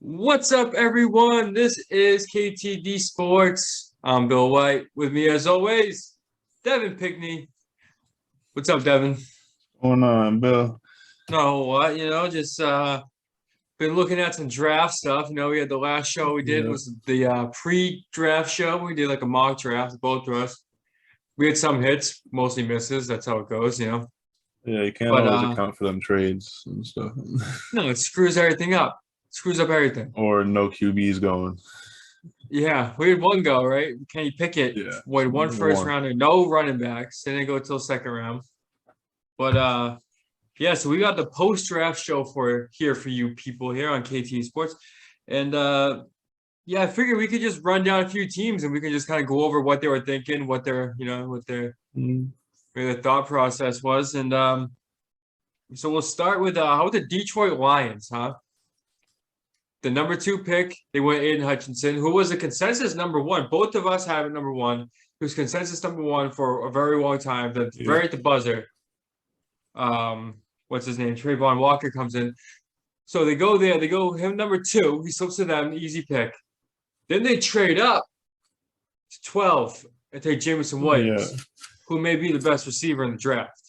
What's up, everyone? This is KTD Sports. I'm Bill Whyte. With me, as always, Devin Pinckney. What's up, Devin? What's going on, Bill? Not a whole lot, just been looking at some draft stuff. We had the last show we did Yeah, was the pre-draft show. We did like a mock draft, both of us. We had some hits, mostly misses. That's how it goes. yeah, you can't But always account for them trades and stuff. no, it screws everything up. Screws up everything. Or no QBs going. Yeah, we had one go, right? Kenny Pickett, Yeah, what, one first rounder, no running backs. They didn't go till second round. But yeah, so we got the post-draft show for you people here on KT Sports. And yeah, I figured we could just run down a few teams and we can just kind of go over what they were thinking, what their thought process was. And so we'll start with how about the Detroit Lions, huh? The number 2 pick, they went Aiden Hutchinson, who was a consensus number 1. Both of us have it number 1. He was consensus number 1 for a very long time. Right at the buzzer. What's his name? Trayvon Walker comes in. So they go there. They go him number 2. He slips to them, easy pick. Then they trade up to 12 and take Jameson Williams, who may be the best receiver in the draft.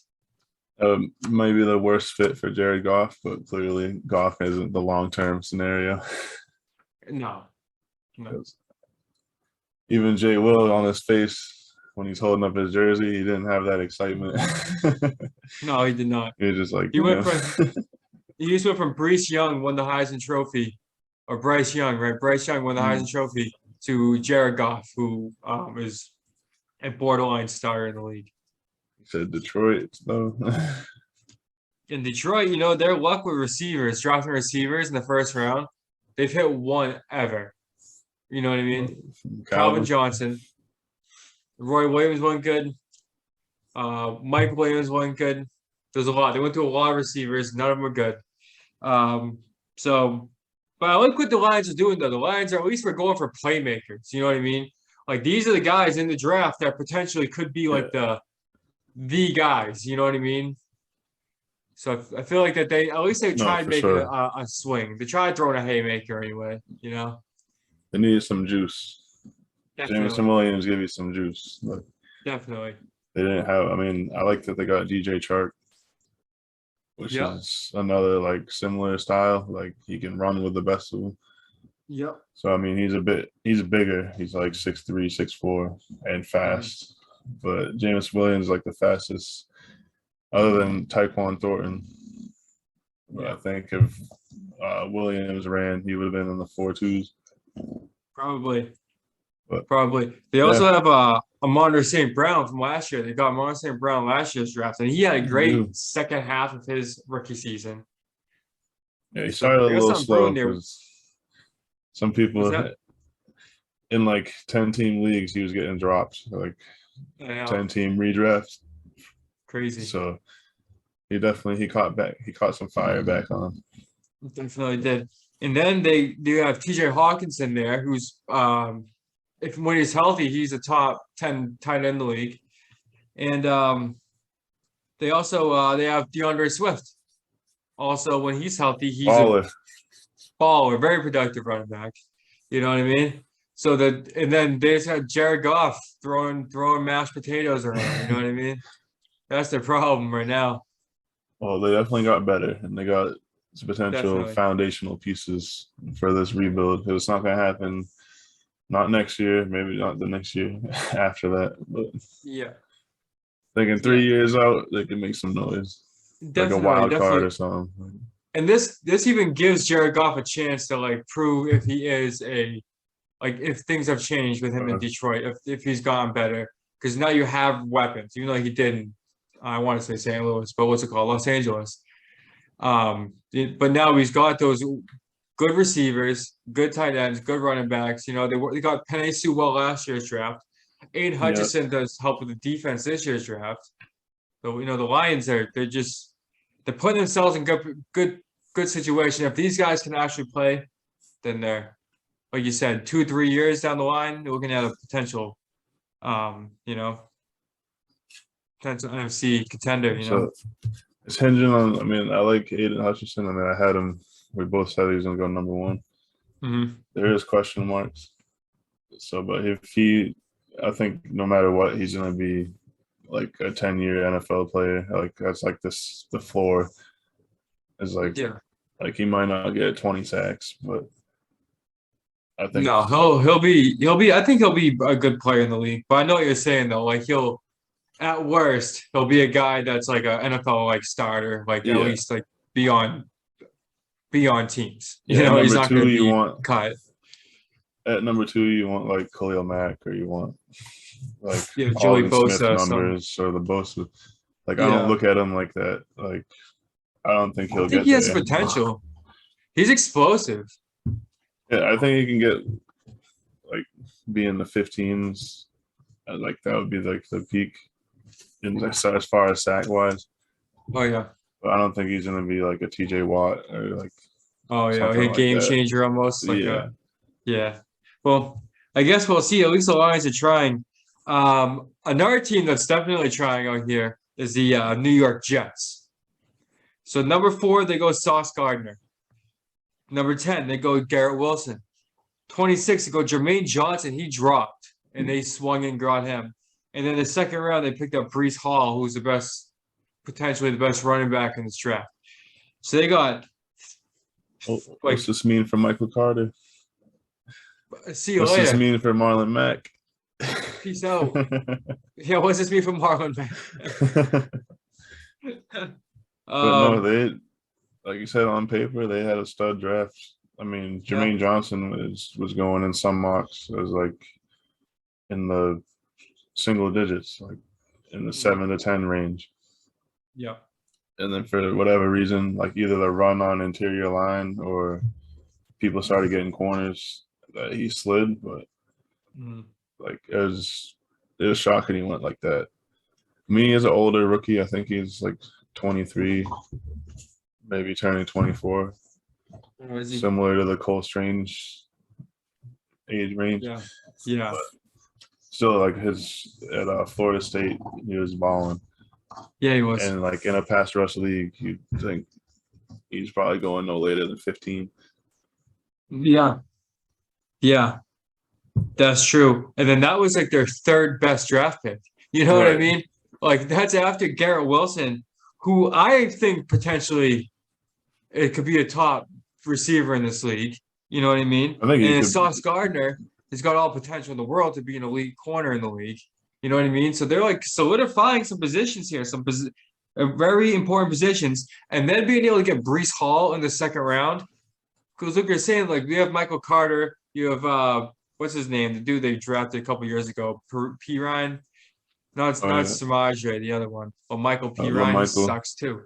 Maybe the worst fit for Jared Goff, but clearly Goff isn't the long-term scenario. No. Even Jay Will on his face when he's holding up his jersey, he didn't have that excitement. No, he did not. He was just like he went from Bryce Young won the Heisman Trophy, or Bryce Young, right? Bryce Young won the Heisman Trophy to Jared Goff, who is a borderline star in the league. Said Detroit, though. In Detroit, their luck with receivers, drafting receivers in the first round, they've hit one ever. You know what I mean? Calvin Johnson. Roy Williams wasn't good. Mike Williams wasn't good. There's a lot. They went through a lot of receivers. None of them were good. But I like what the Lions are doing, though. The Lions are, at least we're going for playmakers. You know what I mean? Like, these are the guys in the draft that potentially could be like the guys, you know what I mean? So I feel like that they tried making a swing. They tried throwing a haymaker anyway, They needed some juice. Jameson Williams give you some juice. Definitely. They didn't have. I mean, I like that they got DJ Chark, which is another similar style. Like he can run with the best of them. Yep. So I mean, he's bigger. He's like 6'3", 6'4", and fast. But James Williams is like the fastest, other than Tyquan Thornton. But I think if Williams ran, he would have been in the 4.2s. Probably. They also have Amon St. Brown from last year. They got Amon St. Brown last year's draft, and he had a great second half of his rookie season. Yeah, he started a little slow because some people in 10-team leagues, he was getting dropped. 10-team redraft. Crazy. So he caught some fire back on. Definitely did. And then they do have TJ Hawkinson there, who's when he's healthy, he's a top 10 tight end in the league. And they also they have DeAndre Swift. Also, when he's healthy, he's a baller, very productive running back. You know what I mean? So and then they just had Jared Goff throwing mashed potatoes around. You know what I mean? That's their problem right now. Well, they definitely got better, and they got potential foundational pieces for this rebuild. It's not going to happen, not next year, maybe not the next year after that. But thinking 3 years out, they can make some noise, like a wild card or something. And this even gives Jared Goff a chance to prove if he is if things have changed with him in Detroit, if he's gotten better, because now you have weapons, even though he didn't. I want to say St. Louis, but what's it called? Los Angeles. But now he's got those good receivers, good tight ends, good running backs. They got Penei Sewell last year's draft. Aiden Hutchinson does help with the defense this year's draft. So the Lions they're putting themselves in good situation. If these guys can actually play, then they're, like you said, 2-3 years down the line, we're gonna have a potential potential NFC contender. So it's hinging on. I mean, I like Aiden Hutchinson. I mean, I had him. We both said he was gonna go number 1. There is question marks. So, but I think no matter what, he's going to be like a 10-year NFL player. Like that's like the floor is like, Yeah. like he might not get 20 sacks, but I think No, I think he'll be a good player in the league. But I know what you're saying though. Like at worst, he'll be a guy that's like an NFL like starter, like at yeah, least like beyond teams. yeah. At He's number not going two, to you be want cut. at number two, you want like Khalil Mack, or you want like Yeah, Joey Alden Smith Bosa, numbers or the Bosa. Like I don't yeah. look at him like that. Like I don't think I he'll think get he has there. potential. He's explosive. Yeah, I think he can get like be in the 15s. Like that would be like the peak in as far as sack wise. Oh yeah. But I don't think he's gonna be like a TJ Watt or like Oh yeah. something A like game that. changer almost. Yeah. Yeah. Well, I guess we'll see. At least the Lions are trying. Another team that's definitely trying out here is the New York Jets. So number 4, they go Sauce Gardner. Number 10, they go Garrett Wilson. 26, they go Jermaine Johnson. He dropped, and they swung and got him. And then the second round, they picked up Brees Hall, who's potentially the best running back in this draft. So they got What's this mean for Michael Carter? See you What's later. This mean for Marlon Mack? Peace out. Yeah, what's this mean for Marlon Mack? But no, they, like you said, on paper they had a stud draft. I mean, Jermaine Johnson was going in some mocks as like in the single digits, like in the 7 to 10 range. Yeah. And then for whatever reason, like either the run on interior line or people started getting corners, that he slid. But like it was shocking he went like that. Me as an older rookie, I think he's like 23, maybe turning 24. Similar to the Cole Strange age range. Yeah. Yeah. But still, like at Florida State, he was balling. Yeah, he was. And like in a pass rush league, you think he's probably going no later than 15. Yeah. Yeah. That's true. And then that was like their third best draft pick. You know what I mean? Like that's after Garrett Wilson, who I think potentially it could be a top receiver in this league. You know what I mean? I think and Sauce Gardner has got all potential in the world to be an elite corner in the league. You know what I mean? So they're like solidifying some positions here, very important positions, and then being able to get Brees Hall in the second round. Because look, you're saying like we have Michael Carter, you have what's his name, the dude they drafted a couple years ago, P. Ryan. No, it's not Samaje, the other one. But Michael P. Ryan sucks too.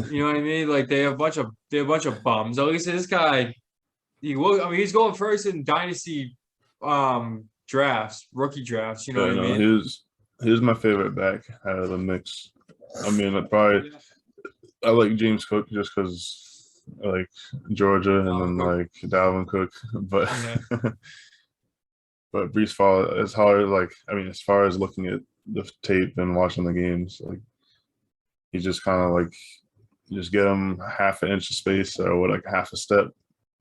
You know what I mean? Like they have a bunch of bums. At least this guy, he's going first in dynasty drafts, rookie drafts. You know what I mean? He's my favorite back out of the mix. I mean, I like James Cook just because I like Georgia and then like Dalvin Cook, but but Brees Hall, it's hard. Like I mean, as far as looking at the tape and watching the games, like he just kind of like just get him half an inch of space or like half a step,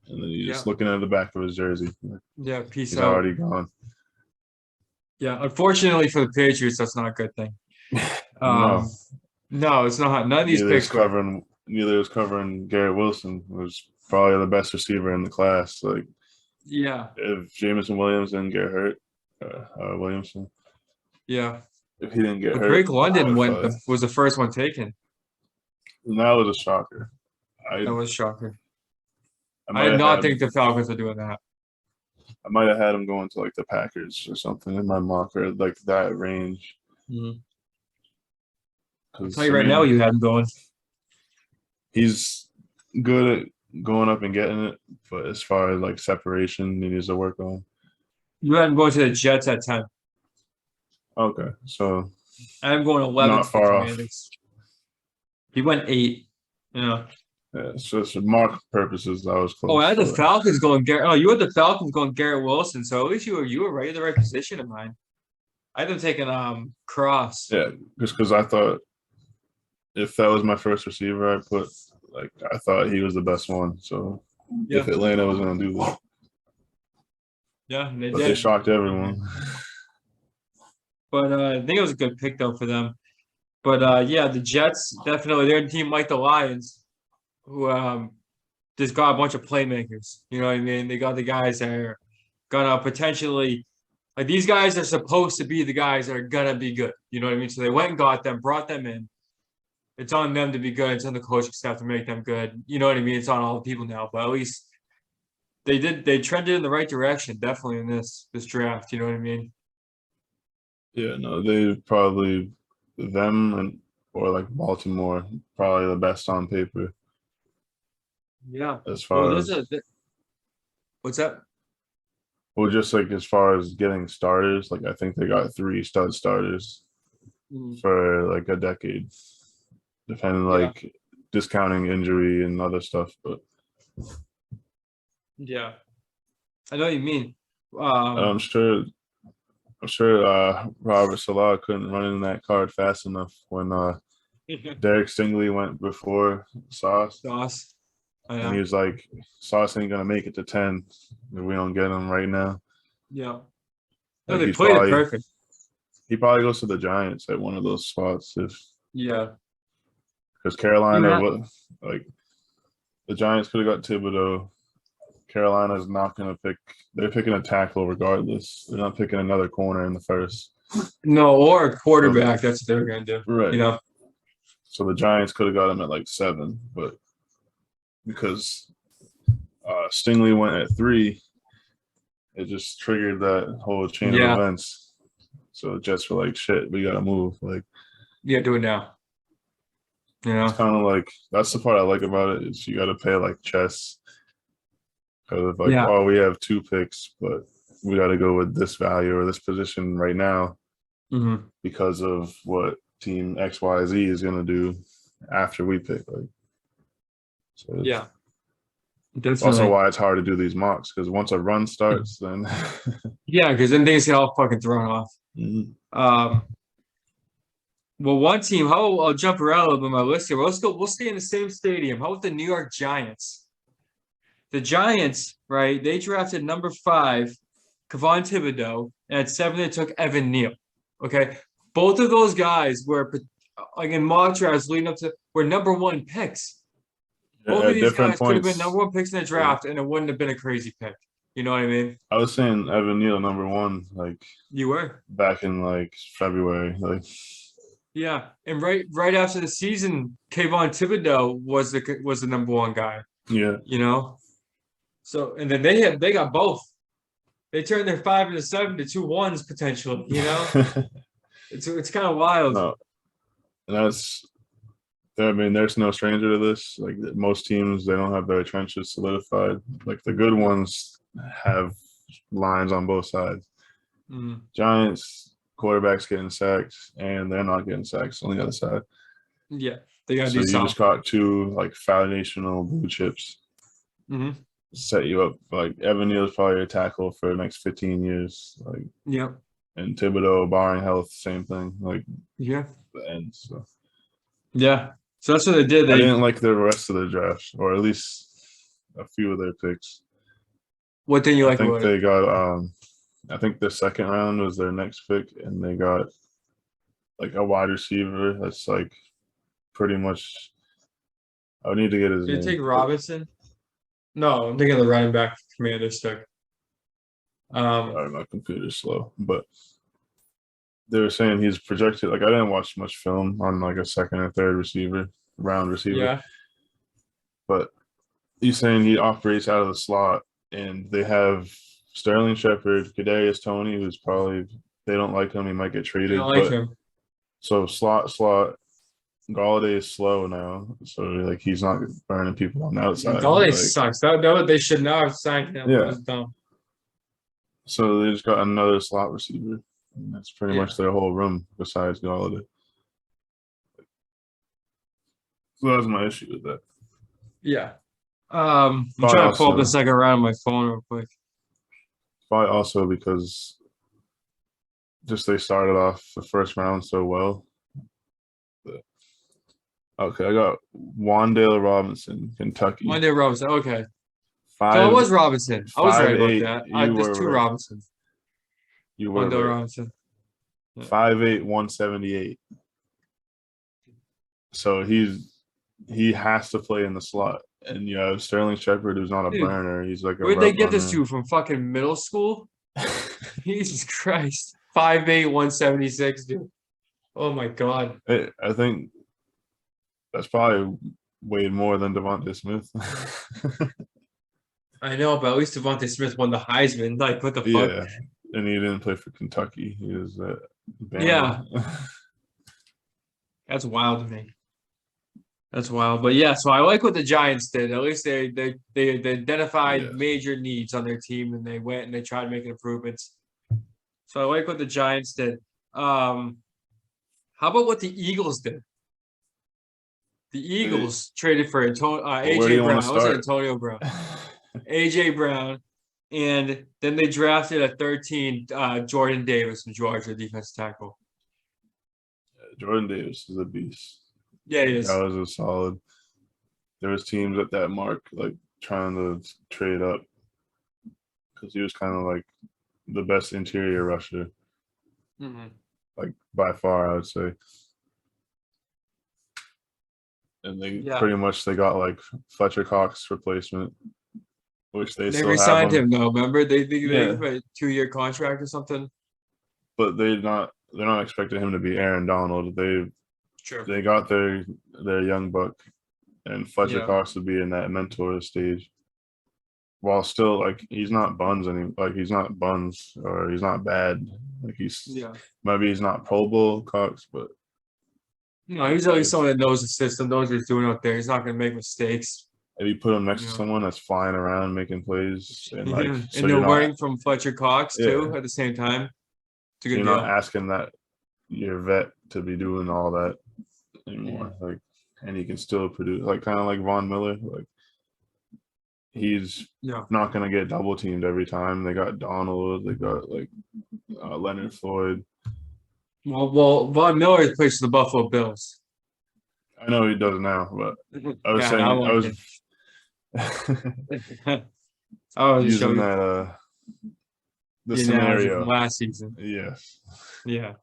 and then you're just looking at the back of his jersey. Yeah, peace he's out. Already gone. Yeah, unfortunately for the Patriots, that's not a good thing. No, it's not. None of these picks neither is covering Garrett Wilson, who's probably the best receiver in the class. Like, if Jameson Williams didn't get hurt, Williamson. Yeah. If he didn't get hurt, Drake London was the first one taken. And that was a shocker. That was shocking. I did not think the Falcons were doing that. I might have had him going to like the Packers or something in my mock, or like that range. I'll tell you right now, you had him going. He's good at going up and getting it, but as far as like separation, he needs to work on. You had him going to the Jets at 10. Okay, so I'm going 11. Not far off. He went 8. Yeah, it's just for mark purposes. I was close. Oh, I had the Falcons going Garrett. Oh, you had the Falcons going Garrett Wilson. So at least you were right in the right position of mine. I had them taking Cross. Yeah, just because I thought if that was my first receiver, I thought he was the best one. So if Atlanta was going to do that. Yeah, they but did. they shocked everyone. But I think it was a good pick though for them. But yeah, the Jets definitely their team like the Lions, who just got a bunch of playmakers. You know what I mean? They got the guys that are gonna potentially like these guys are supposed to be the guys that are gonna be good. You know what I mean? So they went and got them, brought them in. It's on them to be good. It's on the coaching staff to make them good. You know what I mean? It's on all the people now, but at least they did. They trended in the right direction, definitely in this draft. You know what I mean? Yeah, no, they probably them and or like Baltimore probably the best on paper Yeah. as Well, far as what's that? well, just like as far as getting starters. Like I think they got 3 stud starters Mm, for like a decade, depending yeah. like discounting injury and other stuff. But Yeah. I know what you mean. I'm sure Robert Salah couldn't run in that card fast enough when Derek Stingley went before Sauce. Sauce. I And he know. was like, Sauce ain't gonna make it to 10 if we don't get him right now. Yeah. No, Like they played it perfect. he probably goes to the Giants at one of those spots if Yeah. because Carolina Yeah. like the Giants could have got Thibodeau. Carolina's not gonna pick they're picking a tackle regardless. They're not picking another corner in the first. No, or a So, quarterback. That's what they're gonna do. right. You know. So the Giants could have got him at like 7, but because Stingley went at 3, it just triggered that whole chain of Yeah. events. So the Jets were like, "Shit, we gotta move." Like, Yeah. Do it now. You it's know. kind of like that's the part I like about it is you got to pay like chess because like, Yeah. oh, we have 2 picks, but we got to go with this value or this position right now Mm-hmm. because of what team XYZ is gonna do after we pick. Like, so Yeah. it's also Definitely. why it's hard to do these mocks because once a run starts, then Yeah, because then things get all fucking thrown off. Mhm. Well, one team. How I'll jump around a little bit on my list here. Let's go. We'll stay in the same stadium. How about the New York Giants? The Giants, right? They drafted number 5, Kevon Thibodeau, and at 7 they took Evan Neal. Okay, both of those guys were like in mock drafts leading up to were number 1 picks. Both of At these different guys could have been number points. 1 picks in the draft, and it wouldn't have been a crazy pick. You know what I mean? I was saying Evan Neal number 1, like You were. back in like February, like Yeah, and right after the season, Kayvon Thibodeau was the number 1 guy. yeah. You know, so and then they got both. They turned their 5 into 7 to 2 1s potentially. You know, it's kind of wild. No, and that's. I mean, there's no stranger to this. Like most teams, they don't have their trenches solidified. Like the good ones have lines on both sides. Mm, Giants quarterbacks getting sacked, and they're not getting sacks on the other side. yeah, they gotta So do you something. just got 2 like foundational blue chips Hmm. set you up. Like Evan Neal is probably a tackle for the next 15 years. Like Yeah, and Thibodeau, barring health, same thing. Like yeah, the end. So yeah. So that's what they did. I They didn't like the rest of the draft, or at least a few of their picks. what didn't you I like think about it? they got I think the second round was their next pick, and they got like a wide receiver that's like pretty much I would need to get his Did they name. take Robinson? No, I'm thinking of the running back Commanders took. Sorry, my computer's slow. But they were saying he's projected like I didn't watch much film on like a second or third round receiver. Yeah, But he's saying he operates out of the slot and they have Sterling Shepard, Kadarius Toney, who's probably they don't like him, he might get I traded. don't like But him. so slot, Galladay is slow now, so like he's not burning people on the outside. Galladay Like, sucks. That they should not have signed him. That yeah, was dumb. so they just got another slot receiver, and that's pretty Yeah, much their whole room besides Galladay. So that was my issue with that. yeah. I'm Probably trying to pull up the also, second round on my phone real quick. probably also because just they started off the first round so well. But, okay, I got Wandale Robinson, Kentucky. Monday Robinson. Okay. So it was Robinson. I was right about 5'8". that. There's two Right. Robinsons. You were Wendell right. Robinson. 5'8", 178. So he has to play in the slot. And you have Sterling Shepard, who's not a burner. He's like a where'd they get runner. this to from fucking middle school? Jesus Christ. 5'8", 176, dude. Oh my God. I think that's probably way more than Devontae Smith. I know, but at least Devontae Smith won the Heisman. Like, what the fuck? Yeah, and he didn't play for Kentucky. He was yeah. That's wild to me. That's wild. But yeah, so I like what the Giants did. At least they identified major needs on their team, and they went and they tried to make improvements. So I like what the Giants did. How about what the Eagles did? The Eagles traded for AJ Brown. I was Antonio Brown. AJ Brown. And then they drafted at 13 Jordan Davis from Georgia, defensive tackle. Jordan Davis is a beast. Yeah, he is. That was a solid. There was teams at that mark like trying to trade up because he was kind of like the best interior rusher, like by far, I would say. And they pretty much they got like Fletcher Cox replacement, which they still re-signed him though. Remember they have a 2-year contract or something. But they're not expecting him to be Aaron Donald. They got their young buck, and Fletcher Cox would be in that mentor stage, while still like he's not Buns or he's not bad. Like maybe he's not Pro Bowl Cox, but no, he's at least someone that knows the system, knows what he's doing out there. He's not going to make mistakes. If you put him next to someone that's flying around making plays, and and they're learning from Fletcher Cox too at the same time. It's a good you're deal. not asking that your vet to be doing all that anymore. Like, and he can still produce, like kind of like Von Miller. Like, he's not going to get double teamed every time. They got Donald. They got like Leonard Floyd. Well, Von Miller plays for the Buffalo Bills. I know he does now, but I was saying I was using that the scenario from last season. Yes. Yeah.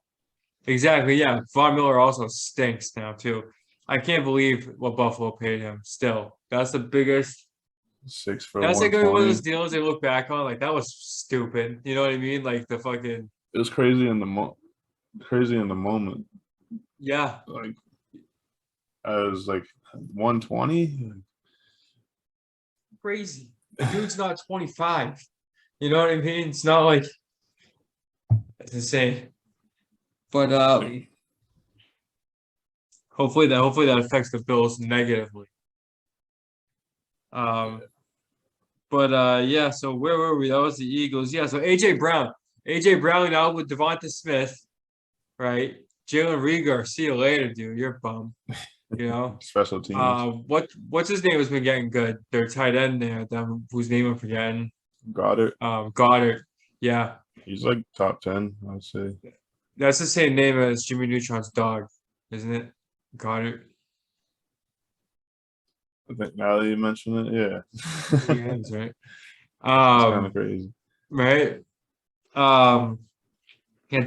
Exactly. Yeah. Von Miller also stinks now too. I can't believe what Buffalo paid him. Still, that's the biggest. 6 for. That's like one of those deals they look back on like that was stupid. You know what I mean? Like the fucking. It was crazy in the moment. Yeah. Like I was like 120. Crazy. The dude's not 25. You know what I mean? It's not like it's insane. But hopefully that affects the Bills negatively. Yeah, so where were we? That was the Eagles. Yeah, so AJ Brown now with Devonta Smith, right? Jalen Reagor, see you later, dude. You're a bum. You know? Special teams. What's his name has been getting good. Their tight end there, whose name I'm forgetting. Goddard. Goddard. Yeah. He's like top 10, I would say. That's the same name as Jimmy Neutron's dog, isn't it? Goddard. I think now that you mention it, yeah. Yeah, that's right. It's kind of crazy. Right. Yeah,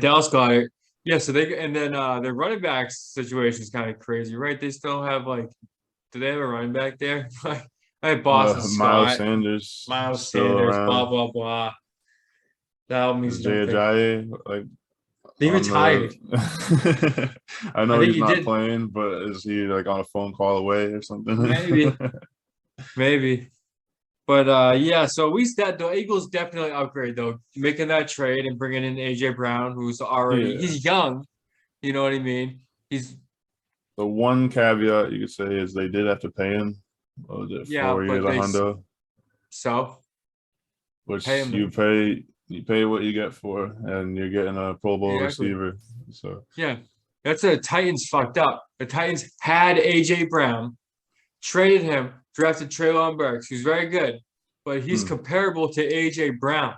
Dallas Goddard. Yeah, so their running back situation is kind of crazy, right? They still have do they have a running back there? I have Boston Miles Scott, Sanders, blah blah blah. That means Jay he retired. I know he's not playing, but is he like on a phone call away or something? Maybe. But yeah, so the Eagles definitely upgrade though, making that trade and bringing in AJ Brown, who's already he's young. You know what I mean? He's the one caveat you could say is they did have to pay him. What was it? 4 years of hundo. So, which you pay what you get for, and you're getting a Pro Bowl receiver. So yeah, that's the Titans fucked up. The Titans had AJ Brown, traded him, drafted Trayvon Walker, who's very good, but he's comparable to AJ Brown.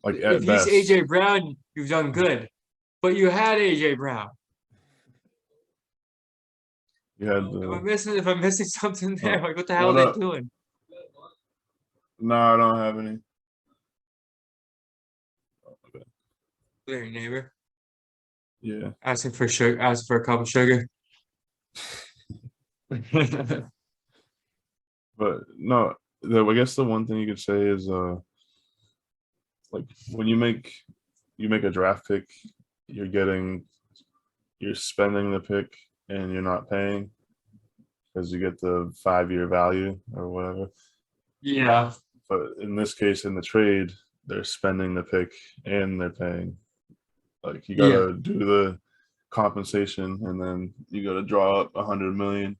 Like if he's AJ Brown, you've done good, but you had AJ Brown. You had. If I'm missing something there, what the hell are they doing? No, I don't have any. Your neighbor. Yeah. Asking for sugar. Asking for a cup of sugar. But no, I guess the one thing you could say is like when you make a draft pick, you're spending the pick and you're not paying because you get the 5-year value or whatever. Yeah. But in this case, in the trade, they're spending the pick and they're paying. Like you gotta do the compensation and then you gotta draw up 100 million.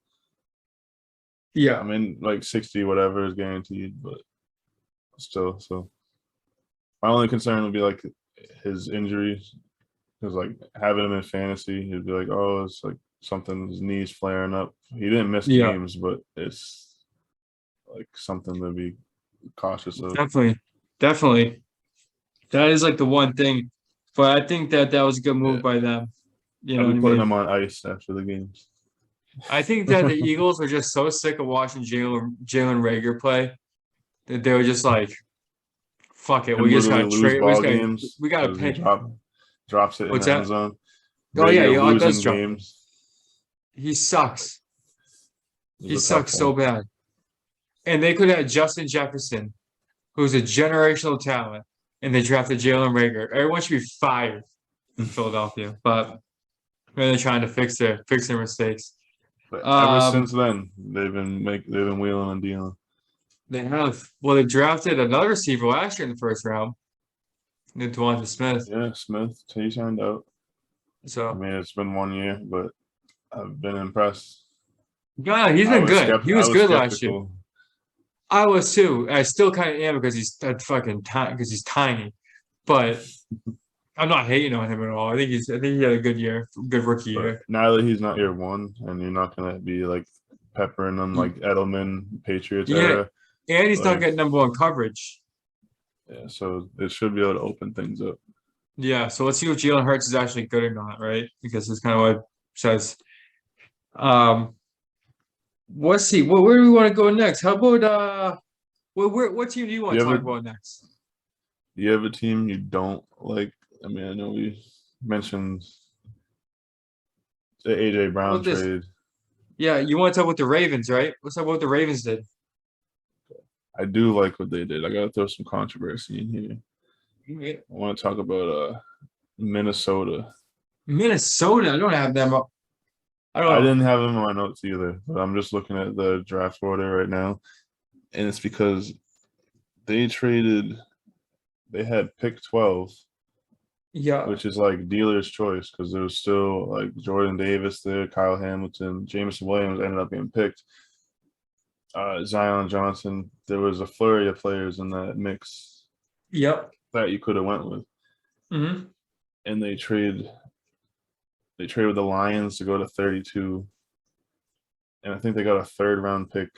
Yeah. I mean, like 60 whatever is guaranteed, but still. So my only concern would be like his injuries, because like having him in fantasy, he'd be like, oh, it's like something, his knees flaring up. He didn't miss games, but it's like something to be cautious of. Definitely. That is like the one thing, but I think that was a good move by them. You know, I'll be putting him on ice after the games. I think that the Eagles were just so sick of watching Jalen Reagor play that they were just like, "Fuck it, we just gotta trade. We gotta pay." Drops it in the end zone. Oh yeah, he does drop games. He sucks. He sucks so bad. And they could have Justin Jefferson, who's a generational talent, and they drafted Jalen Reagor. Everyone should be fired in Philadelphia, but they're trying to fix their mistakes. But ever since then, they've been wheeling and dealing. They have. Well, they drafted another receiver last year in the first round, Devonta Smith. Yeah, Smith. He signed out. So I mean, it's been 1 year, but I've been impressed. Yeah, he's been good. He was good last year. I was too. I still kind of am because he's because he's tiny, but I'm not hating on him at all. I think he had a good year, good rookie year. Now that he's not year one, and you're not gonna be like peppering them like Edelman Patriots era, and he's not getting #1 coverage. Yeah, so it should be able to open things up. Yeah, so let's see if Jalen Hurts is actually good or not, right? Because it's kind of what it says. Let's see. Where do we want to go next? How about what team do you want to talk about next? Do you have a team you don't like? I mean, I know we mentioned the AJ Brown trade. Yeah, you want to talk about the Ravens, right? Let's talk about what the Ravens did. I do like what they did. I gotta throw some controversy in here. Yeah. I want to talk about Minnesota. Minnesota, I don't have them up. I didn't have them in my notes either, but I'm just looking at the draft order right now, and it's because they had pick 12. Yeah, which is like dealer's choice because there was still like Jordan Davis there, Kyle Hamilton, Jameson Williams ended up being picked. Zion Johnson. There was a flurry of players in that mix. Yep. That you could have went with. Mm-hmm. And they traded with the Lions to go to 32. And I think they got a 3rd round pick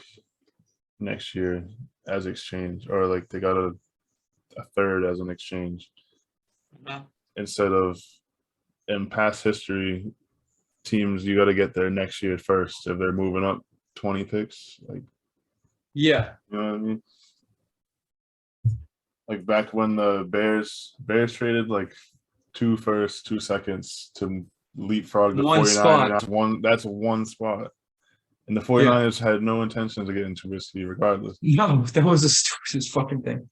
next year as exchange, or like they got a 3rd as an exchange. Yeah. Instead of in past history, teams you got to get there next year first if they're moving up 20 picks. Like, yeah, you know what I mean? Like back when the Bears traded like 2 firsts, 2 seconds to leapfrog the 49ers. That's one spot. And the 49ers had no intention to get into Trubisky regardless. No, that was the stupidest fucking thing.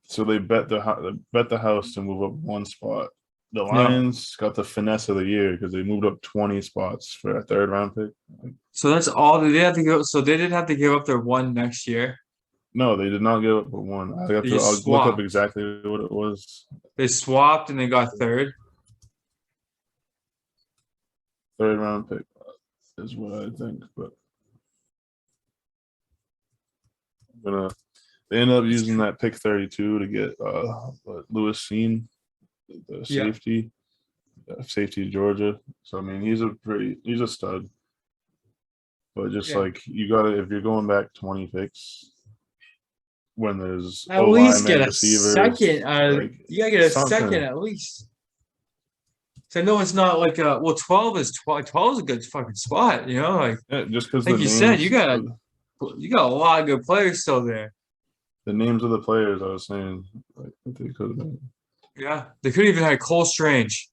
So they bet the house to move up 1 spot. The Lions got the finesse of the year because they moved up 20 spots for a 3rd round pick. So that's all they had to go. So they didn't have to give up their 1 next year. No, they did not give up but 1. I'll look up exactly what it was. They swapped and they got 3rd. 3rd round pick is what I think, but they ended up using that pick 32 to get Lewis Seen, the safety Georgia. So I mean, he's a stud. But just like you gotta, if you're going back 20 picks, when there's at least get a second. You gotta get a second at least. So I know it's not like 12 is a good fucking spot, you know, like just because like you said, you got a lot of good players still there. the names of the players I was saying, like they could have been. Yeah, they could have even had Cole Strange.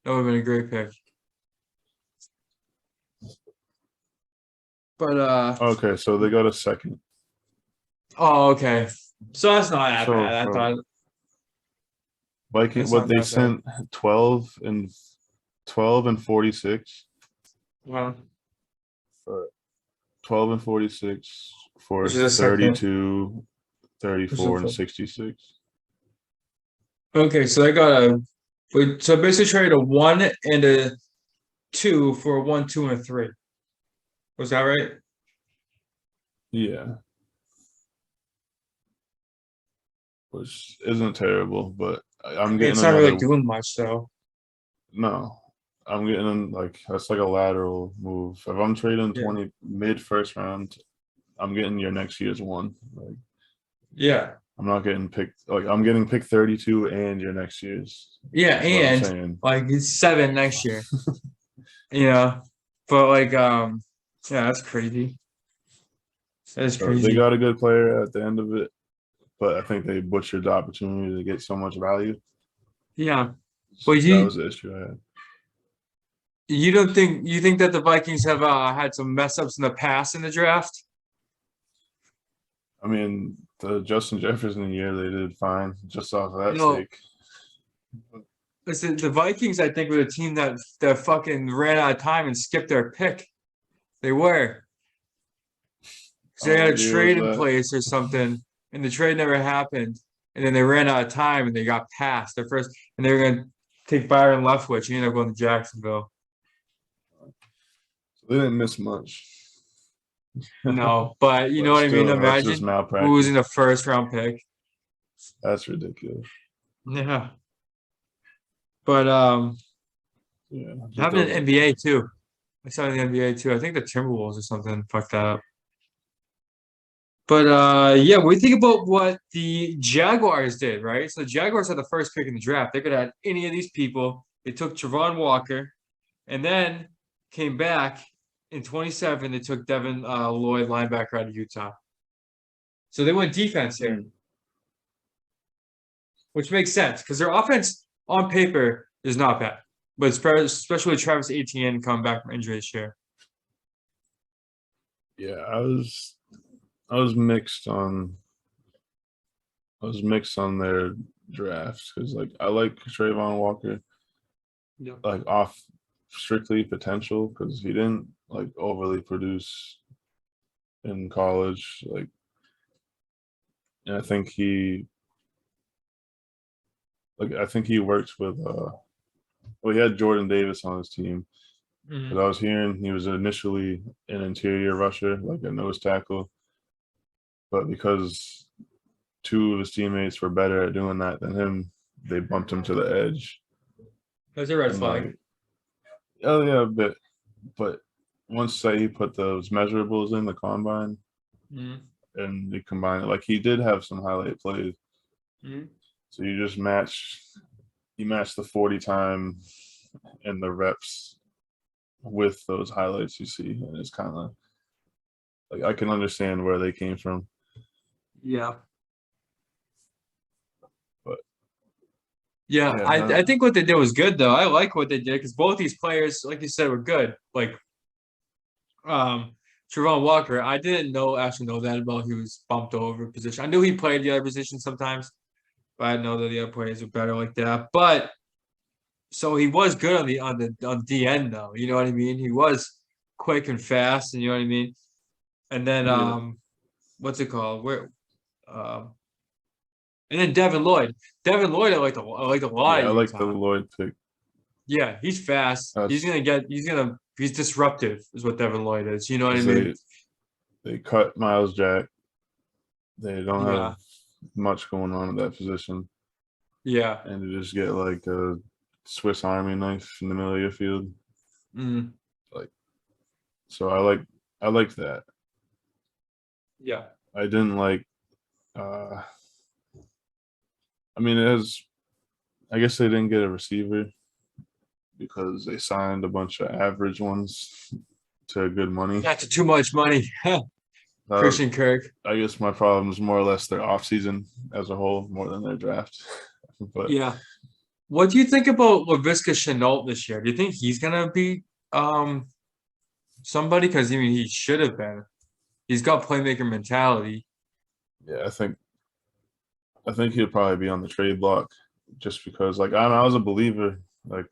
That would have been a great pick. But Okay, so they got a second. oh, okay. So that's not that So bad. I thought Viking, that's what not they that bad. sent 12 and 46. Well, For 12 and 46 for which is a second. 32, 34, and 66. Okay, so they got so basically traded a 1 and a 2 for a 1, 2, and a 3. Was that right? Yeah. Which isn't terrible, but I'm getting It's not another. really doing much though. No, I'm getting like that's like a lateral move. If I'm trading 20 mid first round, I'm getting your next year's one. Like, yeah, I'm not getting picked. Like I'm getting picked 32 and your next year's. yeah, and like it's 7 next year. Yeah, but like yeah, that's crazy. That is crazy. They got a good player at the end of it, but I think they butchered the opportunity to get so much value. Yeah, but that was the issue I had. You think that the Vikings have had some mess ups in the past in the draft? I mean, the Justin Jefferson year they did fine just off of that sake. Listen, the Vikings, I think, were the team that fucking ran out of time and skipped their pick. They were. Because they had a trade in place or something, and the trade never happened. And then they ran out of time and they got passed their first, and they were going to take Byron Leftwich. He ended up going to Jacksonville. They didn't miss much. No, but you know what I mean? Imagine who was in the first round pick. That's ridiculous. Yeah. But yeah, happened in the NBA too. I saw in the NBA too. I think the Timberwolves or something fucked that up. But yeah, we think about what the Jaguars did, right? So the Jaguars had the first pick in the draft. They could have had any of these people. They took Trayvon Walker, and then came back in 27. They took Devin Lloyd, linebacker out of Utah. So they went defense here, which makes sense because their offense on paper is not bad, but especially Travis Etienne coming back from injury this year. Yeah, I was mixed on their drafts because like I like Trayvon Walker, like off strictly potential because he didn't like overly produce in college, like, and I think he worked with he had Jordan Davis on his team. Because I was hearing he was initially an interior rusher, like a nose tackle. But because two of his teammates were better at doing that than him, they bumped him to the edge. That's a red flag. Oh, yeah, but once he put those measurables in the combine and they combined it, like he did have some highlight plays. So you just match the 40 time and the reps with those highlights you see, and it's kind of like I can understand where they came from. Yeah. But I think what they did was good though. I like what they did because both these players, like you said, were good. Like Trayvon Walker, I didn't actually know that about he was bumped over position. I knew he played the other position sometimes, but I didn't know that the other players were better like that. But so he was good on the end though. You know what I mean? He was quick and fast, and you know what I mean? And then what's it called? And then Devin Lloyd. Devin Lloyd I liked a lot. Yeah, I like the Lloyd pick. Yeah, he's fast. He's disruptive is what Devin Lloyd is. You know what I mean? They cut Miles Jack. They don't have much going on at that position. Yeah. And to just get like a Swiss Army knife in the middle of your field. Like, so I liked that. Yeah. I didn't like I mean I guess they didn't get a receiver because they signed a bunch of average ones to good money. Not to too much money. Christian Kirk. I guess my problem is more or less their offseason as a whole, more than their draft. But yeah. What do you think about Laviska Shenault this year? Do you think he's gonna be somebody? Because I mean, he should have been. He's got playmaker mentality. Yeah, I think he'll probably be on the trade block just because, like, I was a believer. Like,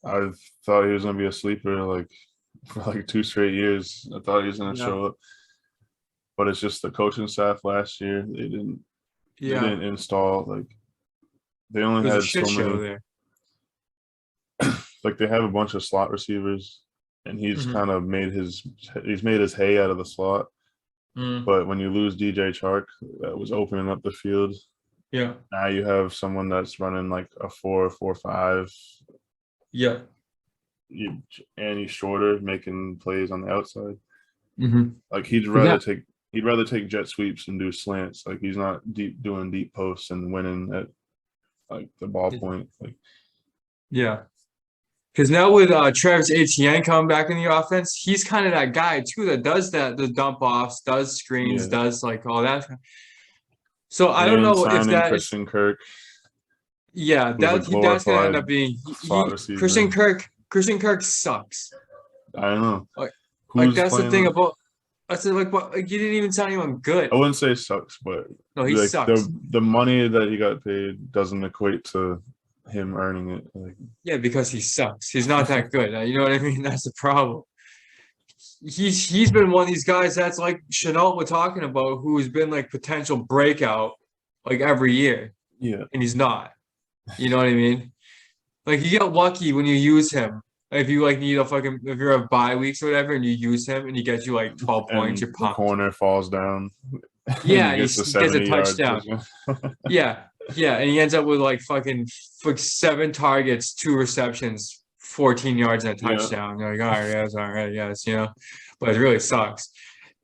I thought he was gonna be a sleeper, like, for like 2 straight years. I thought he was gonna show up, but it's just the coaching staff last year. They didn't install, like, they only had so many. There. Like, they have a bunch of slot receivers, and he's kind of made his hay out of the slot. But when you lose DJ Chark, that was opening up the field. Yeah. Now you have someone that's running like a 4-4-5. Yeah. And he's shorter, making plays on the outside. Like, he'd rather take jet sweeps and do slants. Like, he's not doing deep posts and winning at like the ball point. Like, yeah. Because now with Travis Etienne coming back in the offense, he's kind of that guy too that does the dump offs, does screens, does like all that. So I don't know if that Christian Kirk. Yeah, that's going to end up being Christian Kirk. Christian Kirk sucks. I don't know. Like that's the thing about. I said like you didn't even sign anyone good. I wouldn't say sucks, but no, he sucks. The money that he got paid doesn't equate to him earning it. Like, yeah, because he sucks. He's not that good. You know what I mean? That's the problem. He's been one of these guys that's like Shenault we're talking about, who's been like potential breakout like every year. Yeah, and he's not. You know what I mean? Like, you get lucky when you use him. If you like need if you're a bye weeks or whatever, and you use him and he gets you like 12 points, you're pumped. The corner falls down. Yeah, he gets a touchdown. yeah, and he ends up with like 7 targets, 2 receptions, 14 yards and a touchdown. You're like, all right, that's all right, yes, but it really sucks.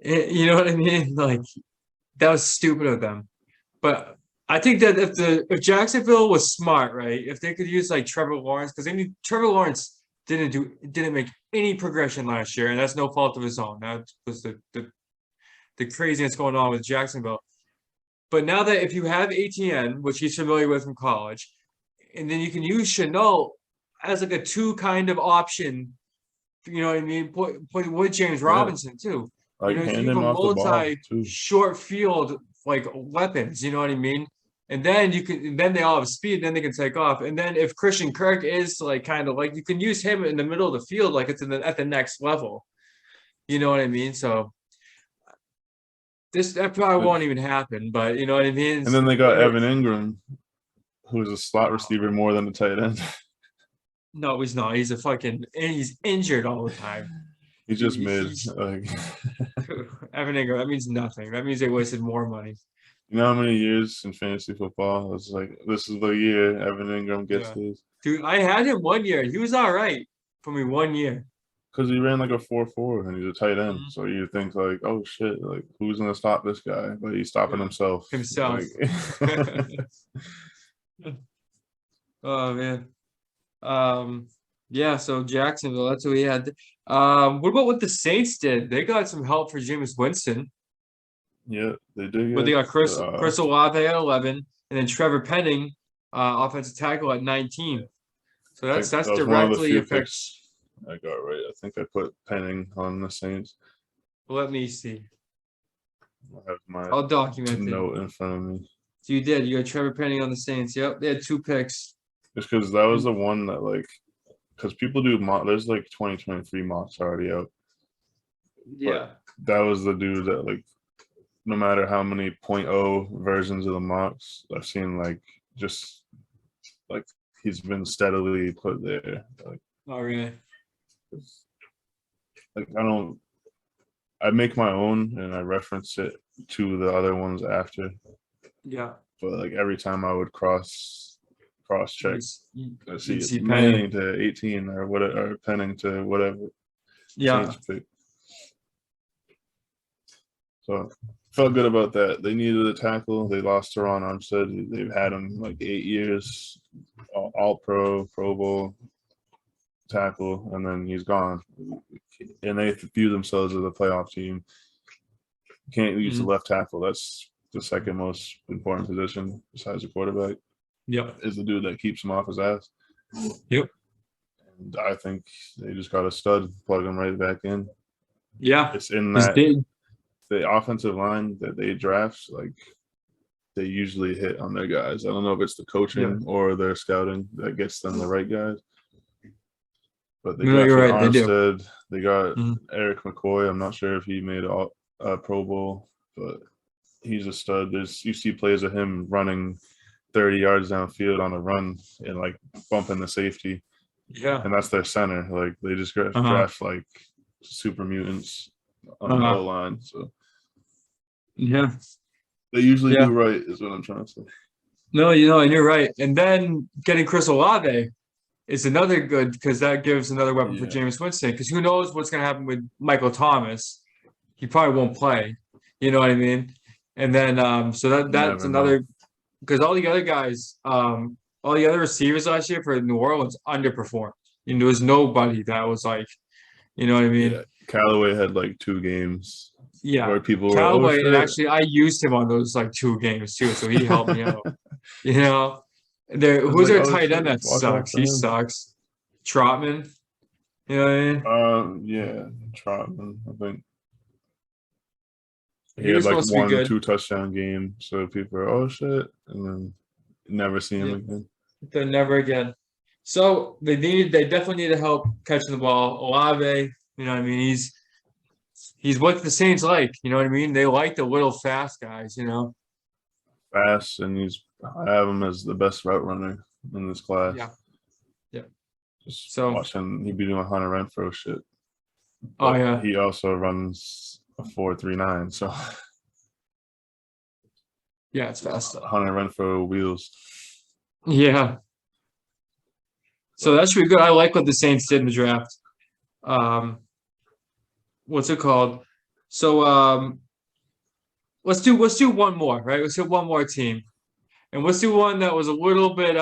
You know what I mean? Like, that was stupid of them. But I think that if Jacksonville was smart, right, if they could use like Trevor Lawrence, because Trevor Lawrence didn't make any progression last year, and that's no fault of his own. That was the craziness going on with Jacksonville. But now that if you have ATN, which he's familiar with from college, and then you can use Shenault as like a 2 kind of option, you know what I mean? Put with James Robinson too. Like, hand him off the ball too. Short field like weapons, you know what I mean? And then they all have speed, then they can take off. And then if Christian Kirk is like kind of like, you can use him in the middle of the field, like it's at the next level. You know what I mean? So that probably won't even happen, but you know what I mean? And then they got Evan Ingram, who's a slot receiver more than a tight end. No, he's not. He's injured all the time. He's just mid. Evan Ingram, that means nothing. That means they wasted more money. You know how many years in fantasy football? It's like, this is the year Evan Ingram gets his. Dude, I had him 1 year. He was all right for me 1 year. Because he ran like a 4.4 and he's a tight end. So you think like, oh shit, like, who's gonna stop this guy? But he's stopping himself. Like, oh man. Yeah, so Jacksonville, that's what we had. What about what the Saints did? They got some help for Jameis Winston. Yeah, they did. But they got Chris Olave at 11, and then Trevor Penning, offensive tackle at 19. So that's directly affects. I got right. I think I put Penning on the Saints. Let me see. I'll document note in front of me. So you did. You got Trevor Penning on the Saints. Yep, they had 2 picks. Just because that was the one that, like, because people do there's like 2023 mocks already out. Yeah. But that was the dude that, like, no matter how many 0.0 versions of the mocks I've seen, like, just like he's been steadily put there. Like, oh, really? Like, I make my own and I reference it to the other ones after. Yeah. But like every time I would cross check, I see it's Penning Penning to 18 or whatever, or Penning to whatever. Yeah. So felt good about that. They needed a tackle. They lost Teron Armstead. They've had him like 8 years, all Pro Bowl tackle, and then he's gone. And they view themselves as a playoff team. You can't use the left tackle. That's the second most important position besides the quarterback. Yep. Is the dude that keeps him off his ass. Yep. And I think they just got a stud, plug him right back in. Yeah. It's in that the offensive line that they draft, like they usually hit on their guys. I don't know if it's the coaching or their scouting that gets them the right guys. But they got Armstead. They got Eric McCoy. I'm not sure if he made a Pro Bowl, but he's a stud. You see plays of him running 30 yards downfield on a run and like bumping the safety. Yeah. And that's their center. Like they just draft like super mutants on the O-line. So yeah. They usually do right, is what I'm trying to say. No, and you're right. And then getting Chris Olave is another good because that gives another weapon for Jameis Winston. Because who knows what's going to happen with Michael Thomas? He probably won't play. You know what I mean? And then so that's another because all the other guys, all the other receivers last year for New Orleans underperformed. There was nobody that was like, you know what I mean? Yeah. Callaway had like 2 games. Yeah, where people Callaway, and actually I used him on those like 2 games too, so he helped me out. Who's our tight end that sucks? He sucks. Trotman. You know what I mean? Yeah, Trotman. I think he had like 1-2 touchdown game, so people are oh shit, and then never see him again. Then never again. So they definitely need help catching the ball. Olave, you know what I mean? He's what the Saints like, you know what I mean? They like the little fast guys, Fast, and I have him as the best route runner in this class. Yeah. Just watching, he'd be doing Hunter Renfrow shit. Oh yeah. He also runs a 4.39, so. Yeah, it's fast. Hunter Renfrow wheels. Yeah. So that should be good. I like what the Saints did in the draft. What's it called? So let's do one more, right? Let's do one more team. And let's do one that was a little bit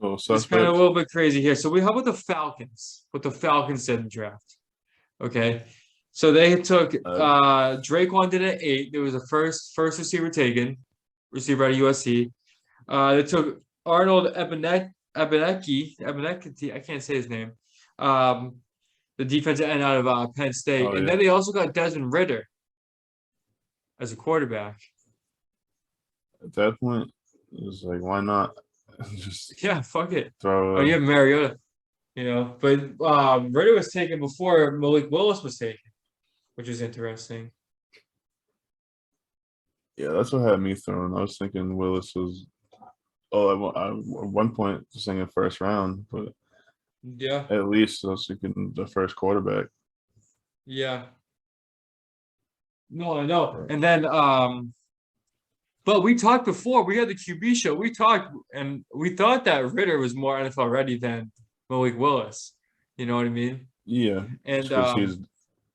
it's kind of a little bit crazy here. So how about the Falcons? What the Falcons did in the draft. Okay. So they took Draquan did at 8. There was a first receiver taken, receiver out of USC. They took Arnold Ebeneki. I can't say his name. The defensive end out of Penn State. And then they also got Desmond Ridder as a quarterback. At that point, it was like, why not? Just fuck it. You have Mariota, But Ridder was taken before Malik Willis was taken, which is interesting. Yeah, that's what had me thrown. I was thinking Willis was at one point just thinking first round, but at least so you can the first quarterback. Yeah. No, I know. And then but we talked before, we had the QB show. We talked and we thought that Ridder was more NFL ready than Malik Willis. You know what I mean? Yeah. And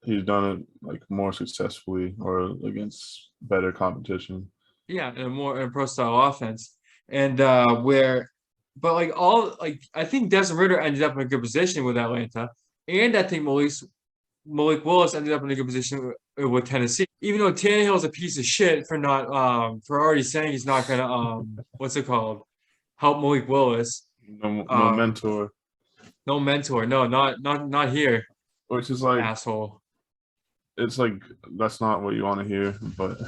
he's done it like more successfully or against better competition. Yeah, and a pro style offense. And I think Desmond Ridder ended up in a good position with Atlanta. And I think Malik Willis ended up in a good position with Tennessee. Even though Tannehill's a piece of shit for not for already saying he's not gonna help Malik Willis. No mentor. No mentor. No, not here. Which is like asshole. It's like that's not what you want to hear, but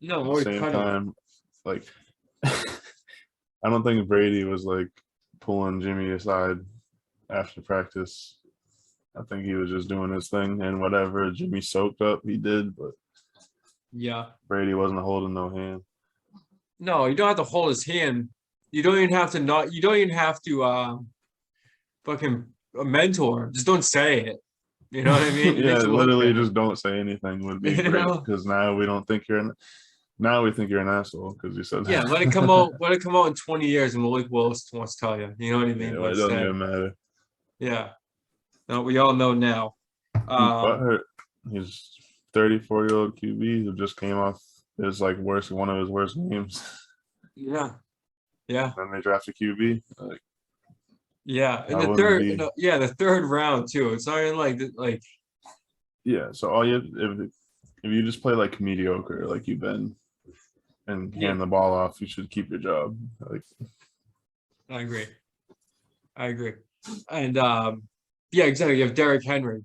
no, at the same time, like I don't think Brady was like pulling Jimmy aside after practice. I think he was just doing his thing, and whatever Jimmy soaked up, he did. But Brady wasn't holding no hand. No, you don't have to hold his hand. You don't even have to You don't even have to fucking mentor. Just don't say it. You know what I mean? Literally, just don't say anything would be great because now we don't think you're. Now we think you're an asshole because you said that. Yeah, let it come out. Let it come out in 20 years, and Malik Willis wants to tell you. You know what I mean? Yeah, it doesn't even matter. Yeah. No, we all know now. He's 34-year-old QB who just came off one of his worst games. Yeah. And they drafted QB. In the third round too. It's not even like. Yeah, so all you if you just play like mediocre, like you've been, and Yeah, hand the ball off, you should keep your job. Like, I agree. I agree. And yeah, exactly. You have Derrick Henry.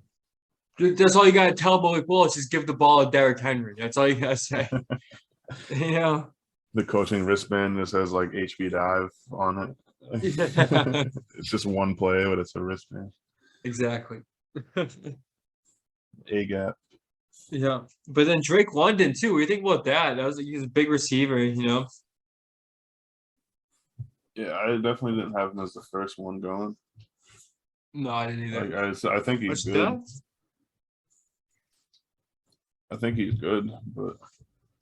That's all you gotta tell Malik Willis is give the ball to Derrick Henry. That's all you gotta say. You know? the coaching wristband just has like HB dive on it. Yeah, It's just one play, but it's a wristband. exactly. A gap. Yeah. But then Drake London too. What do you think about that? That was he's a big receiver, you know. Yeah, I definitely didn't have him as the first one going. No, I didn't either. Like I think he's What's good. that? I think he's good, but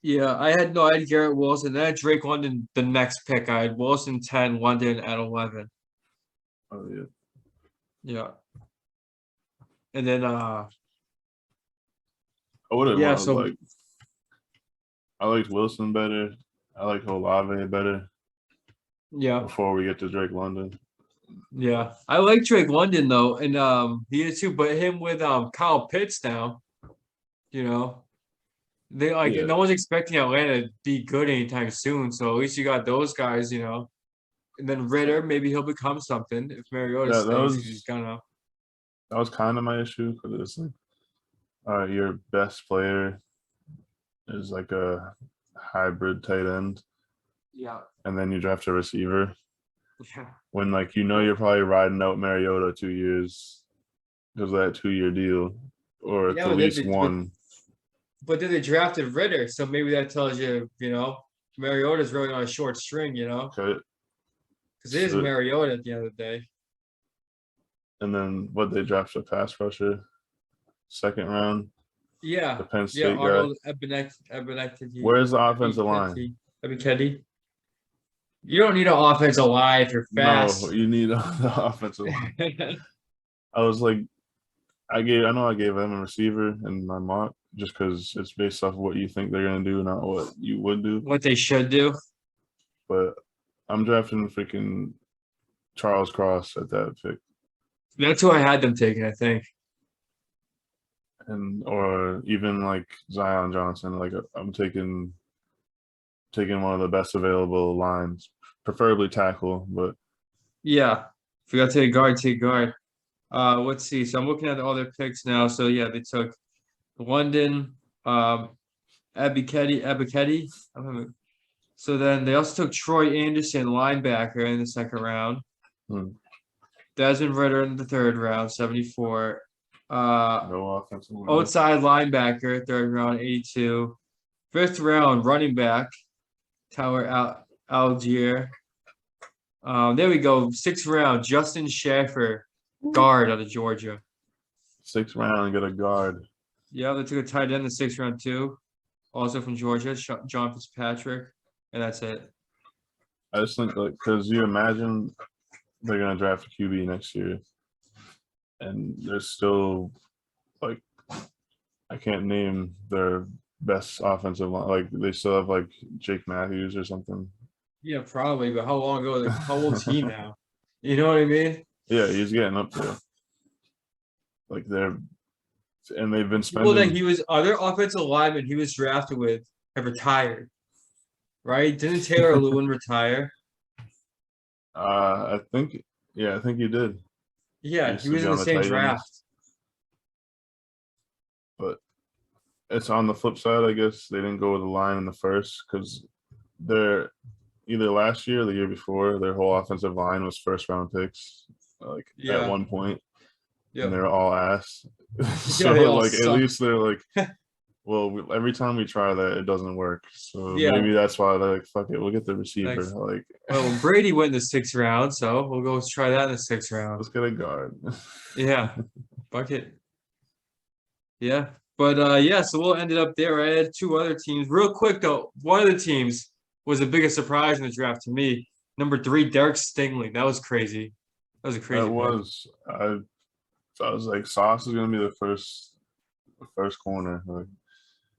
Yeah, I had Garrett Wilson. Then I had Drake London the next pick. I had Wilson 10, London at 11. oh yeah. Yeah. And then I would have yeah, wanted so like I liked Wilson better. I like Olave better yeah, before we get to Drake London. yeah. I like Drake London though, and he is too, but him with Kyle Pitts now, you know. They like Yeah, no one's expecting Atlanta to be good anytime soon. So at least you got those guys, you know. And then Ritter, maybe he'll become something if Mariota yeah, stays. He's gonna. that was kind of my issue because it's like, all right, your best player is like a hybrid tight end, Yeah. and then you draft a receiver Yeah. when like you're probably riding out Mariota 2 years because of that 2 year deal, or Yeah, at least one. but then they drafted Ritter, so maybe that tells you, you know, Mariota's really on a short string, you know, Okay, because it is so, Mariota at the end of the day. and then what they drafted a pass rusher, second round, Yeah, the Penn yeah, State guy. Arnold Ebenetti, Where's the offensive line? Ebenetti. You don't need an offensive line if you're No, fast. you need the offensive line. I was like, I know I gave them a receiver in my mock just because it's based off of what you think they're gonna do, not what you would do. What they should do. But I'm drafting freaking Charles Cross at that pick, That's who I had them taking, I think. and or even like Zion Johnson. Like I'm taking one of the best available lines, preferably tackle, but Yeah. If you got to take guard, take guard. Let's see. So I'm looking at all their picks now. So yeah, they took London, Abiketti. So then they also took Troy Anderson, linebacker, in the second round. hmm, Desmond Ritter in the third round, 74. no offensive line. Outside linebacker, third round, 82. Fifth round, running back, Tyler Algier. There we go. Sixth round, Justin Shaffer, guard out of Georgia. Sixth round, get a guard. Yeah, they took a tight end in the sixth round too. Also from Georgia, John Fitzpatrick, and that's it. I just think like because you imagine they're gonna draft a QB next year, and there's still like I can't name their best offensive line. Like they still have like Jake Matthews or something. Yeah, probably. But how long ago? Like, how old's he now? You know what I mean? Yeah, he's getting up there. Like they've been Well, that spending. he was other offensive linemen he was drafted with have retired, right? Didn't Taylor Lewin retire? I think I think he did. He Yeah, used he to was be in on the the same Titans, draft. but it's on the flip side. I guess they didn't go with the line in the first because they're either last year or the year before their whole offensive line was first round picks, like at Yeah, one point, and yeah, they're all ass. yeah. They So all like at suck. least they're like, well, every time we try that, it doesn't work. So Yeah, maybe that's why they're like, fuck it, we'll get the receiver. thanks. Like, Well, Brady went in the sixth round, so we'll go try that in the sixth round. let's get a guard. Yeah, bucket. Yeah, but yeah. So we'll end it up there. I had two other teams. Real quick though, one of the teams was the biggest surprise in the draft to me. Number 3, Derek Stingley. That was crazy. That was a That crazy pick. was I was like, Sauce is gonna be the first corner. Like,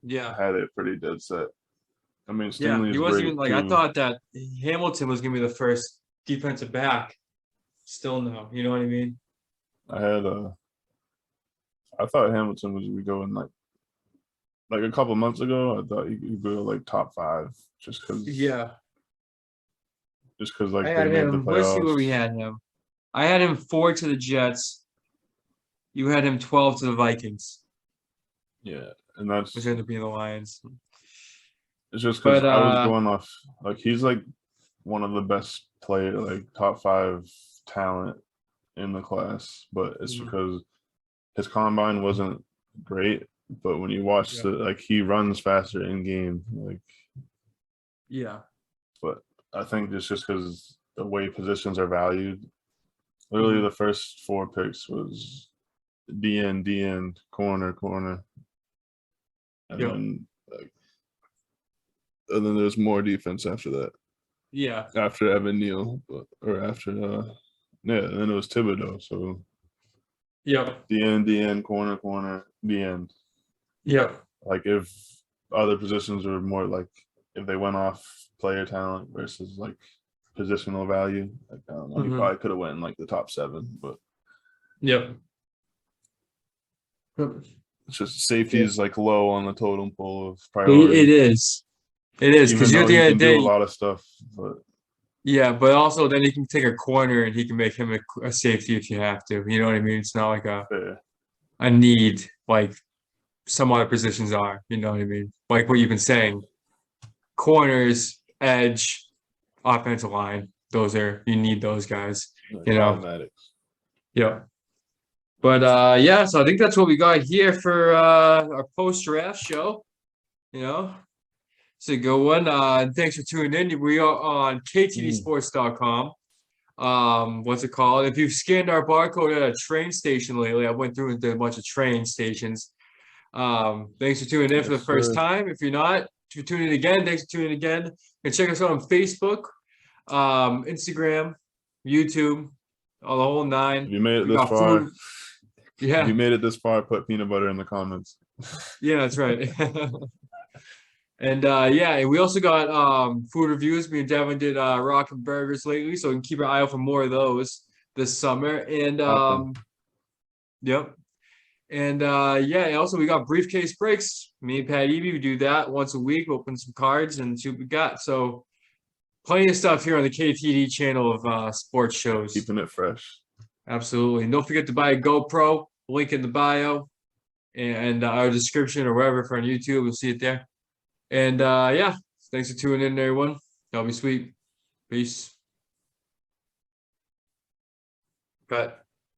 Yeah. I had it pretty dead set. I mean, Yeah, Stingley he is wasn't even great like I too. thought that Hamilton was gonna be the first defensive back. Still no, you know what I mean? I had I thought Hamilton was going like like a couple months ago, I thought he could go like top 5 just because. Yeah. Just because like I they had made the him. Let's see where we playoffs. had him. I had him 4 to the Jets. You had him 12 to the Vikings, Yeah, and that's which ended up being the Lions. it's just because But I was going off like he's like one of the best player, like top 5 talent in the class, but it's because his combine wasn't great. But when you watch the like he runs faster in game, like yeah. But I think it's just because the way positions are valued. Literally, the first 4 picks was DN, corner, and then like, and then there's more defense after that. Yeah. After Evan Neal, or after yeah, and then it was Thibodeau. So DN, corner, DN. Yep. Like if other positions were more like if they went off player talent versus like positional value, like I don't know, he probably could have went in like the top 7, but yep. it's just safety is like low on the totem pole of priority. It is Even because you're though at the he end can of the day. do a lot of stuff, but Yeah, but also then he can take a corner and he can make him a safety if you have to. You know what I mean? It's not like a need like some other positions are. You know what I mean? Like what you've been saying, corners, edge, offensive line. Those are you need those guys. like automatics. Yeah. But yeah, so I think that's what we got here for our post draft show. You know, it's a good one. Thanks for tuning in. We are on ktdsports.com. What's it called? If you've scanned our barcode at a train station lately, I went through and did a bunch of train stations. Thanks for tuning in for the first time. If you're not, if you're tuning in again, thanks for tuning in again. And check us out on Facebook, Instagram, YouTube, all the whole 9. If you made it this far, yeah. If you made it this far, put peanut butter in the comments. Yeah, that's right. And yeah, we also got food reviews. Me and Devin did Rockin' Burgers lately, so we can keep an eye out for more of those this summer. And yep. And yeah, also we got briefcase breaks. Me and Pat Eby, we do that once a week, open some cards and see what we got. So plenty of stuff here on the KTD channel of sports shows. Keeping it fresh. Absolutely. And don't forget to buy a GoPro, link in the bio and our description or wherever for on YouTube. We'll see it there. And yeah, thanks for tuning in, everyone. That'll be sweet. Peace. Cut.